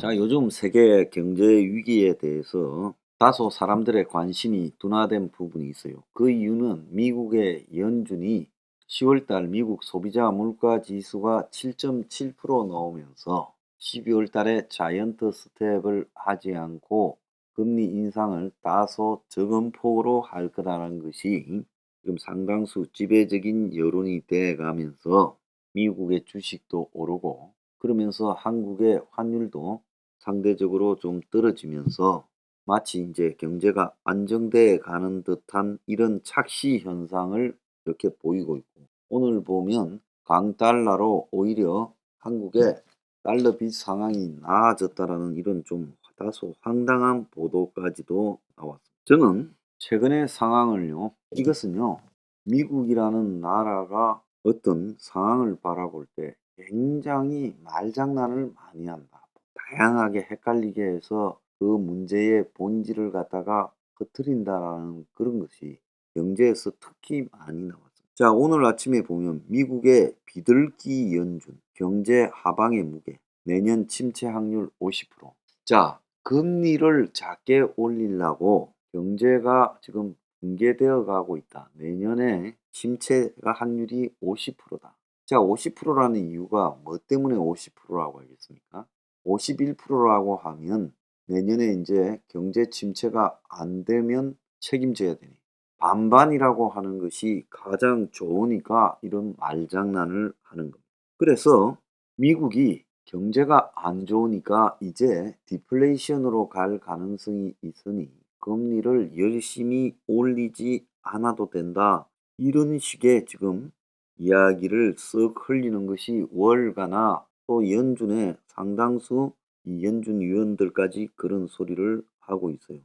자, 요즘 세계 경제 위기에 대해서 다소 사람들의 관심이 둔화된 부분이 있어요. 그 이유는 미국의 연준이 10월 달 미국 소비자 물가 지수가 7.7% 나오면서 12월 달에 자이언트 스텝을 하지 않고 금리 인상을 다소 적은 폭으로 할 거다라는 것이 지금 상당수 지배적인 여론이 돼 가면서 미국의 주식도 오르고, 그러면서 한국의 환율도 상대적으로 좀 떨어지면서 마치 이제 경제가 안정돼 가는 듯한 이런 착시 현상을 이렇게 보이고 있고, 오늘 보면 강달러로 오히려 한국의 달러 빚 상황이 나아졌다라는 이런 좀 다소 황당한 보도까지도 나왔습니다. 저는 최근의 상황을요, 이것은요, 미국이라는 나라가 어떤 상황을 바라볼 때 굉장히 말장난을 많이 한다, 다양하게 헷갈리게 해서 그 문제의 본질을 갖다가 퍼뜨린다라는 그런 것이 경제에서 특히 많이 나왔습니다. 자, 오늘 아침에 보면 미국의 비둘기 연준, 경제 하방의 무게, 내년 침체 확률 50%. 자, 금리를 작게 올리려고 경제가 지금 붕괴되어 가고 있다. 내년에 침체가 확률이 50%다. 자, 50%라는 이유가 뭐 때문에 50%라고 하겠습니까? 51%라고 하면 내년에 이제 경제 침체가 안 되면 책임져야 되니, 반반이라고 하는 것이 가장 좋으니까 이런 말장난을 하는 겁니다. 그래서 미국이 경제가 안 좋으니까 이제 디플레이션으로 갈 가능성이 있으니 금리를 열심히 올리지 않아도 된다, 이런 식의 지금 이야기를 쓱 흘리는 것이 월가나 또 연준의 상당수 이 연준 위원들까지 그런 소리를 하고 있어요.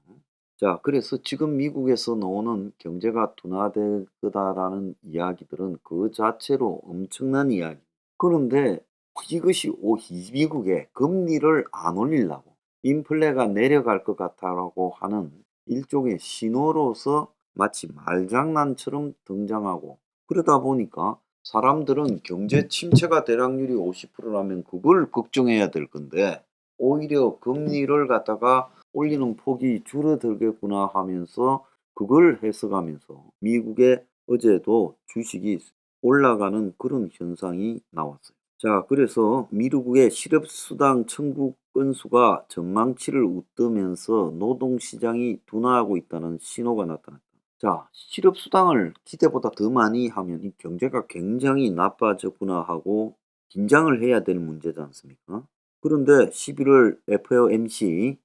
자, 그래서 지금 미국에서 나오는 경제가 둔화될 거다라는 이야기들은 그 자체로 엄청난 이야기. 그런데 이것이 이 미국에 금리를 안 올리려고, 인플레가 내려갈 것 같다라고 하는 일종의 신호로서 마치 말장난처럼 등장하고, 그러다 보니까 사람들은 경제 침체가 될 확률이 50%라면 그걸 걱정해야 될 건데, 오히려 금리를 갖다가 올리는 폭이 줄어들겠구나 하면서 그걸 해석하면서 미국의 어제도 주식이 올라가는 그런 현상이 나왔어요. 자, 그래서 미국의 실업수당 청구 건수가 전망치를 웃도면서 노동시장이 둔화하고 있다는 신호가 나타났다. 자, 실업수당을 기대보다 더 많이 하면 이 경제가 굉장히 나빠졌구나 하고 긴장을 해야 될 문제지 않습니까? 그런데 11월 FOMC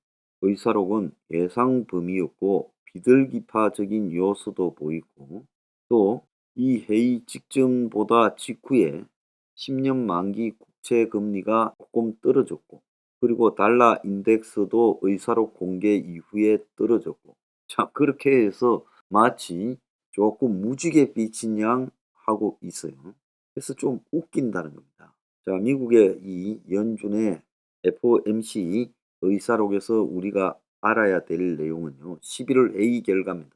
의사록은 예상 범위였고 비둘기파적인 요소도 보이고, 또 이 회의 직전보다 직후에 10년 만기 국채 금리가 조금 떨어졌고, 그리고 달러 인덱스도 의사록 공개 이후에 떨어졌고, 자, 그렇게 해서 마치 조금 무지개 비친 양 하고 있어요. 그래서 좀 웃긴다는 겁니다. 자, 미국의 이 연준의 FOMC 의사록에서 우리가 알아야 될 내용은요, 11월 회의 결과입니다.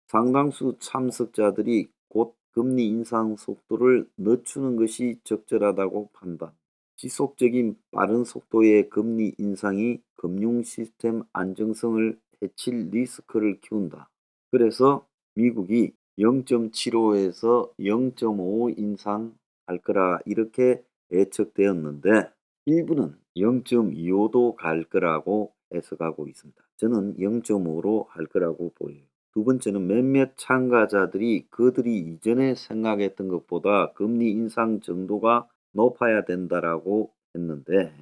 상당수 참석자들이 곧 금리 인상 속도를 늦추는 것이 적절하다고 판단. 지속적인 빠른 속도의 금리 인상이 금융 시스템 안정성을 해칠 리스크를 키운다. 그래서 미국이 0.75에서 0.5 인상할 거라 이렇게 예측되었는데, 일부는 0.25도 갈 거라고 해석하고 있습니다. 저는 0.5로 할 거라고 보여요. 두 번째는 몇몇 참가자들이 그들이 이전에 생각했던 것보다 금리 인상 정도가 높아야 된다라고 했는데,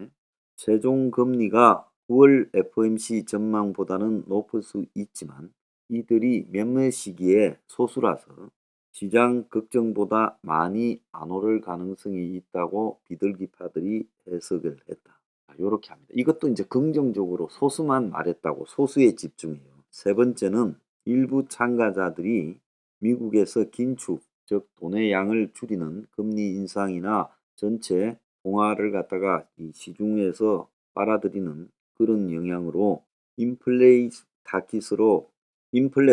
최종 금리가 9월 FOMC 전망보다는 높을 수 있지만 이들이 몇몇 시기에 소수라서 시장 걱정보다 많이 안 오를 가능성이 있다고 비둘기파들이 해석을 했다. 이렇게 합니다. 이것도 이제 긍정적으로 소수만 말했다고, 소수에 집중해요. 세 번째는 일부 참가자들이 미국에서 긴축, 즉 돈의 양을 줄이는 금리 인상이나 전체 통화를 갖다가 이 시중에서 빨아들이는 그런 영향으로 인플레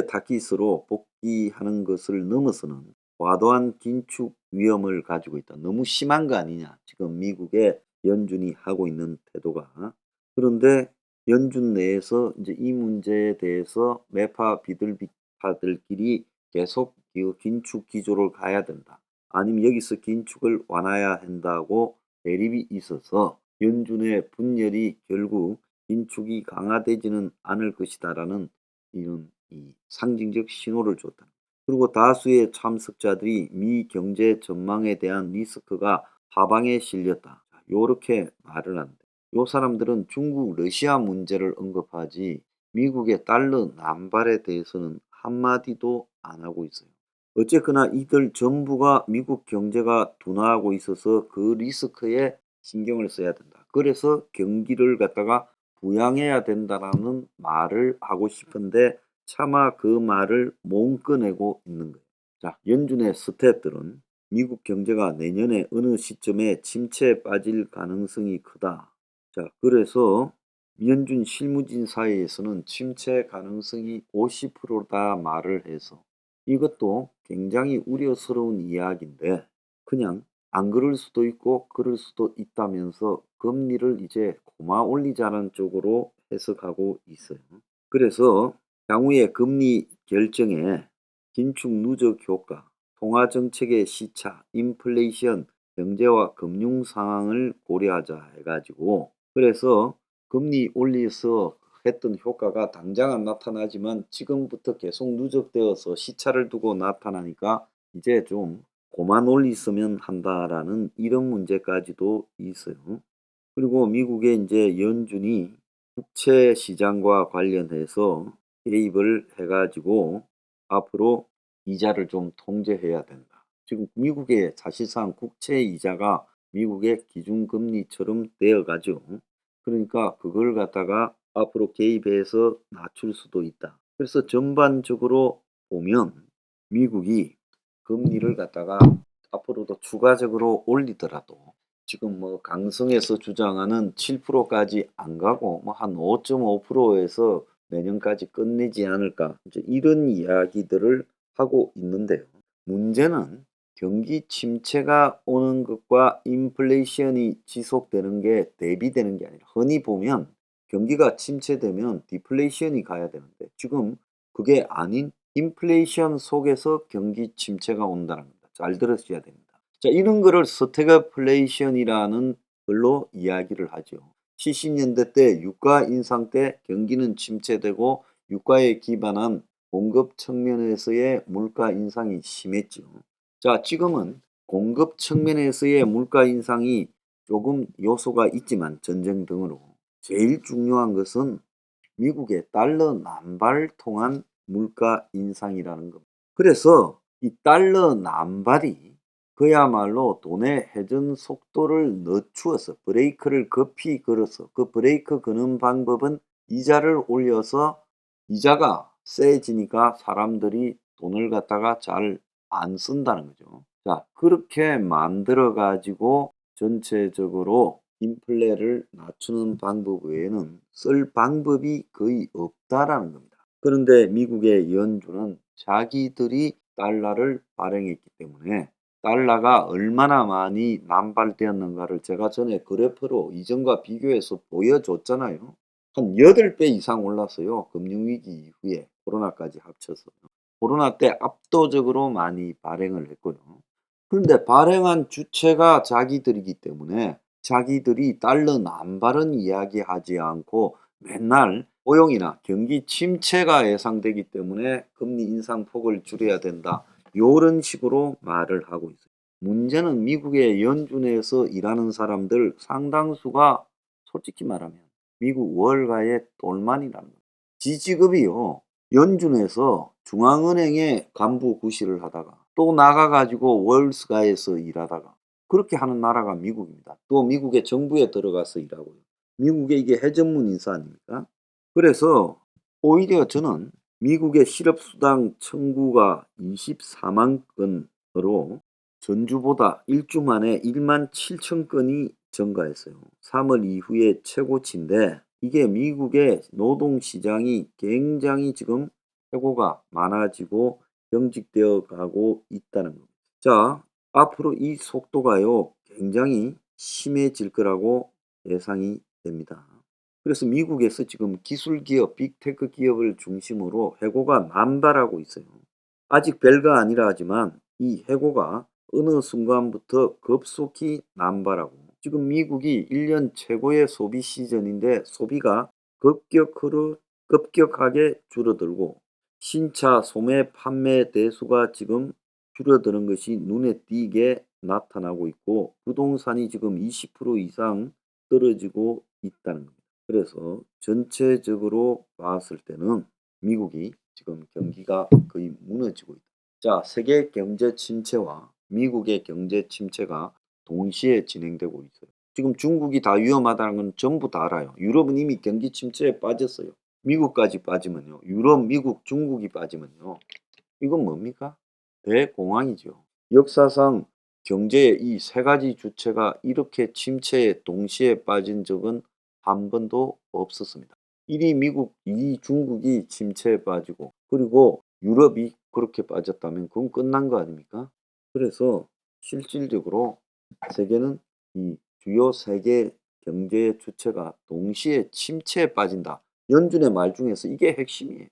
타깃으로 복귀하는 것을 넘어서는 과도한 긴축 위험을 가지고 있다. 너무 심한 거 아니냐, 지금 미국의 연준이 하고 있는 태도가. 그런데 연준 내에서 이제 이 문제에 대해서 매파 비둘기파들끼리 계속 이 긴축 기조를 가야 된다. 아니면 여기서 긴축을 완화해야 한다고 대립이 있어서 연준의 분열이 결국 긴축이 강화되지는 않을 것이다라는 이런 상징적 신호를 줬다. 그리고 다수의 참석자들이 미 경제 전망에 대한 리스크가 하방에 실렸다. 요렇게 말을 한다. 요 사람들은 중국, 러시아 문제를 언급하지 미국의 달러 난발에 대해서는 한마디도 안 하고 있어요. 어쨌거나 이들 전부가 미국 경제가 둔화하고 있어서 그 리스크에 신경을 써야 된다. 그래서 경기를 갖다가 부양해야 된다라는 말을 하고 싶은데 차마 그 말을 못 꺼내고 있는 거예요. 자, 연준의 스탯들은 미국 경제가 내년에 어느 시점에 침체에 빠질 가능성이 크다. 자, 그래서 연준 실무진 사이에서는 침체 가능성이 50%다 말을 해서 이것도 굉장히 우려스러운 이야기인데 그냥 안 그럴 수도 있고 그럴 수도 있다면서 금리를 이제 고마 올리자는 쪽으로 해석하고 있어요. 그래서 향후의 금리 결정에 긴축 누적 효과, 통화 정책의 시차, 인플레이션, 경제와 금융 상황을 고려하자 해가지고 그래서 금리 올려서 했던 효과가 당장 안 나타나지만 지금부터 계속 누적되어서 시차를 두고 나타나니까 이제 좀 고만 올리으면 한다라는 이런 문제까지도 있어요. 그리고 미국의 이제 연준이 국채 시장과 관련해서 개입을 해가지고 앞으로 이자를 좀 통제해야 된다. 지금 미국의 사실상 국채 이자가 미국의 기준금리처럼 되어가죠. 그러니까 그걸 갖다가 앞으로 개입해서 낮출 수도 있다. 그래서 전반적으로 보면 미국이 금리를 갖다가 앞으로도 추가적으로 올리더라도 지금 뭐 강성에서 주장하는 7%까지 안 가고 뭐 한 5.5%에서 내년까지 끝내지 않을까 이제 이런 이야기들을 하고 있는데요. 문제는 경기 침체가 오는 것과 인플레이션이 지속되는 게 대비되는 게 아니라 흔히 보면 경기가 침체되면 디플레이션이 가야 되는데 지금 그게 아닌 인플레이션 속에서 경기 침체가 온다는 겁니다. 잘 들으셔야 됩니다. 자, 이런 거를 스태그플레이션이라는 걸로 이야기를 하죠. 70년대 때 유가 인상 때 경기는 침체되고 유가에 기반한 공급 측면에서의 물가 인상이 심했죠. 자, 지금은 공급 측면에서의 물가 인상이 조금 요소가 있지만 전쟁 등으로 제일 중요한 것은 미국의 달러 난발 통한 물가 인상이라는 겁니다. 그래서 이 달러 난발이 그야말로 돈의 회전 속도를 늦추어서 브레이크를 급히 걸어서 그 브레이크 거는 방법은 이자를 올려서 이자가 세지니까 사람들이 돈을 갖다가 잘 안 쓴다는 거죠. 자, 그렇게 만들어 가지고 전체적으로 인플레를 낮추는 방법 외에는 쓸 방법이 거의 없다라는 겁니다. 그런데 미국의 연준은 자기들이 달러를 발행했기 때문에 달러가 얼마나 많이 남발되었는가를 제가 전에 그래프로 이전과 비교해서 보여줬잖아요. 한 8배 이상 올랐어요. 금융위기 이후에 코로나까지 합쳐서. 코로나 때 압도적으로 많이 발행을 했고요. 그런데 발행한 주체가 자기들이기 때문에 자기들이 달러 난발은 이야기하지 않고 맨날 고용이나 경기 침체가 예상되기 때문에 금리 인상폭을 줄여야 된다. 요런 식으로 말을 하고 있어요. 문제는 미국의 연준에서 일하는 사람들 상당수가 솔직히 말하면 미국 월가의 똘만이라는 거예요. 지 직업이요. 연준에서 중앙은행의 간부 구실을 하다가 또 나가가지고 월스가에서 일하다가 그렇게 하는 나라가 미국입니다. 또 미국의 정부에 들어가서 일하고요. 미국의 이게 해전문 인사 아닙니까? 그래서 오히려 저는 미국의 실업수당 청구가 24만 건으로 전주보다 일주 만에 1만 7천 건이 증가했어요. 3월 이후에 최고치인데 이게 미국의 노동시장이 굉장히 지금 해고가 많아지고 경직되어 가고 있다는 겁니다. 자, 앞으로 이 속도가요, 굉장히 심해질 거라고 예상이 됩니다. 그래서 미국에서 지금 기술 기업, 빅테크 기업을 중심으로 해고가 남발하고 있어요. 아직 별거 아니라 하지만 이 해고가 어느 순간부터 급속히 남발하고, 지금 미국이 1년 최고의 소비 시즌인데 소비가 급격하게 줄어들고 신차 소매 판매 대수가 지금 줄어드는 것이 눈에 띄게 나타나고 있고, 부동산이 지금 20% 이상 떨어지고 있다는 겁니다. 그래서 전체적으로 봤을 때는 미국이 지금 경기가 거의 무너지고 있다. 자, 세계 경제 침체와 미국의 경제 침체가 동시에 진행되고 있어요. 지금 중국이 다 위험하다는 건 전부 다 알아요. 유럽은 이미 경기 침체에 빠졌어요. 미국까지 빠지면요. 유럽, 미국, 중국이 빠지면요. 이건 뭡니까? 대공황이죠. 역사상 경제의 이 세 가지 주체가 이렇게 침체에 동시에 빠진 적은 한 번도 없었습니다. 1위 미국, 2위 중국이 침체에 빠지고, 그리고 유럽이 그렇게 빠졌다면 그건 끝난 거 아닙니까? 그래서 실질적으로 세계는 이 주요 세계 경제의 주체가 동시에 침체에 빠진다. 연준의 말 중에서 이게 핵심이에요.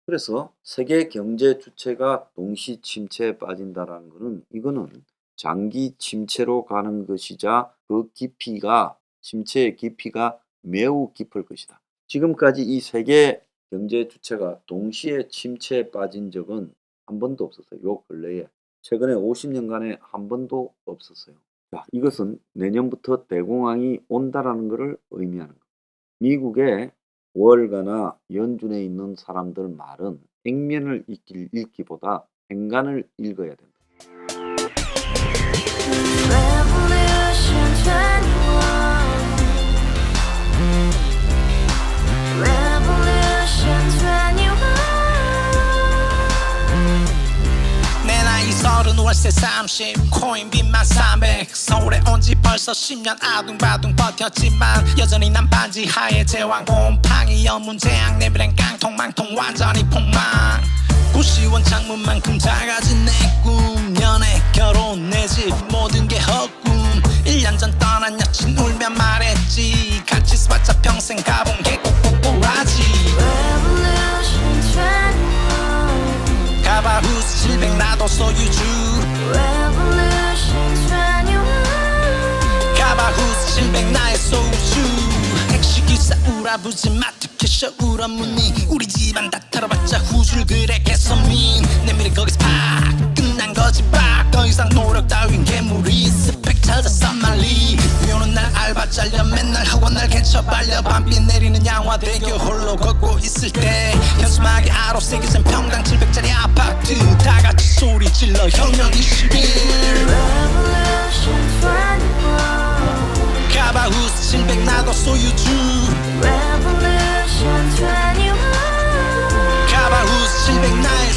그래서 세계 경제 주체가 동시 침체에 빠진다라는 것은, 이거는 장기 침체로 가는 것이자 그 깊이가, 침체의 깊이가 매우 깊을 것이다. 지금까지 이 세계 경제 주체가 동시에 침체에 빠진 적은 한 번도 없었어요. 요 근래에 최근에 50년간에 한 번도 없었어요. 자, 이것은 내년부터 대공황이 온다라는 것을 의미하는 겁니다. 미국의 월가나 연준에 있는 사람들 말은 액면을 읽기보다 행간을 읽어야 된다. 내 나이 30, 월세 30, 코인빚만 300. 서울에 온 지 벌써 10년 아둥바둥 버텼지만 여전히 난 반지 하에 제왕 곰팡이 연문제약 내 미래는 깡통망통 완전히 폭망. 고시원 창문만큼 작아진 내 꿈, 연애 결혼 내 집 모든 게 헛꿈. 1년 전 떠난 여친 울며 말했지 같이 써봤자 평생 가본 게 꼭꼭꼬라지. 가바후스 700 나도 소유주. 가바후스 700 나의 소주. 택시기사 우라부지 마트 캐셔 울어무니 우리 집안 다 털어봤자 후줄 그래 개선민. 내 미래 거기서 팍 끝난 거지 팍. 더 이상 노력 따윈 괴물이 스펙 찾아서 말리. 비오는 날 알바 잘려 맨날 학원 날 개쳐 발려. 밤비 내리는 양화대교 홀로 걷고 있을 때 현수막에 아로 새겨진 평당 700짜리 아파트 다같이 소리 질러 혁명 21. 가바후스 700 나도 소유주. 가바후스 700 나의